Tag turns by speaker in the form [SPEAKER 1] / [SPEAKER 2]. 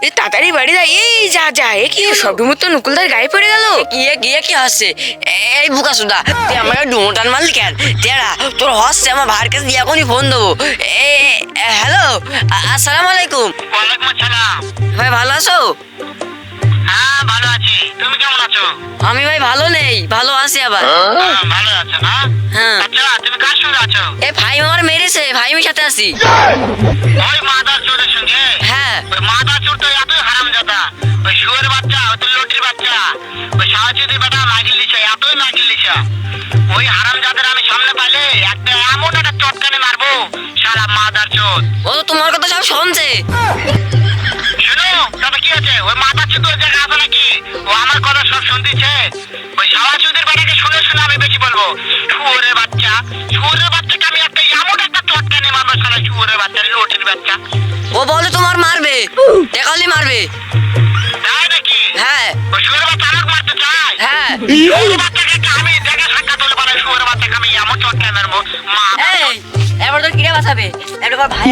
[SPEAKER 1] তাড়াতাড়ি বাড়ি যা। এই যা যা, এ কি সব ডুমুর তো নকুলদার গায়ে পড়ে গেল।
[SPEAKER 2] গিয়ে গিয়ে কি হচ্ছে? এই বুকা সুদা, তুই আমাকে ডুমোটান মারলি কেন? টেরা তোর হচ্ছে, আমার ভাইয়ের কাছে দিয়ে এখনই ফোন দেবো। হ্যালো, আসসালামু আলাইকুম।
[SPEAKER 3] ওয়ালাইকুম আসসালাম।
[SPEAKER 2] ভাই ভালো আছো?
[SPEAKER 3] হ্যাঁ ভালো আছি, তুমি কেমন আছো?
[SPEAKER 2] আমি ভাই ভালো নেই, ভালো আছি আবার।
[SPEAKER 3] ভালো আছো না?
[SPEAKER 2] হ্যাঁ।
[SPEAKER 3] আচ্ছা তুমি কার সঙ্গে আছো?
[SPEAKER 2] এই ভাই আমার মেরেছে, ভাই আমি সাথে আছি।
[SPEAKER 3] ওই মাদার চোরের সঙ্গে?
[SPEAKER 2] হ্যাঁ।
[SPEAKER 3] ওই মাদার চোর তো এতই হারামজাদা, ওই শুয়োর বাচ্চা, ওই তো লটির বাচ্চা, ওই সাহায্যের বেটা মাইকেল লিসা, এতই মাইকেল লিসা। ওই হারামজাদার আমি সামনে পাইলে একটা এমন একটা চটকানি মারবো, শালা মাদার চোর।
[SPEAKER 2] ও তো তোমার কথা সব শুনছে।
[SPEAKER 3] শুনো তবে কি আছে, ওই মাদার চোর তোর জায়গা আছে নাকি? ও আমার কথা সব শুনতেছে। ওই সাহায্যের বেটাকে শুনে শুনে আমি বেশি বলবো, শুয়োরের বাচ্চা, শুয়োরের বাচ্চাকে আমি একটা এমন একটা চটকানি মারবো, শালা শুয়োরের বাচ্চা, লটির বাচ্চা।
[SPEAKER 2] ও বলে তোমার মারবে, দেখালি মারবে।
[SPEAKER 3] তাই নাকি?
[SPEAKER 2] হ্যাঁ
[SPEAKER 3] ওই শুয়োরের বাচ্চা আমাকে মারতে চায়?
[SPEAKER 2] হ্যাঁ।
[SPEAKER 3] শুয়োরের বাচ্চাকে আমি দেখা সাক্ষাৎ হলে পারে, শুয়োরের বাচ্চাকে আমি এমন চটকানি মারবো, মা।
[SPEAKER 2] এই এবার তোর কিরে বাঁচাবে, এবার ভাই।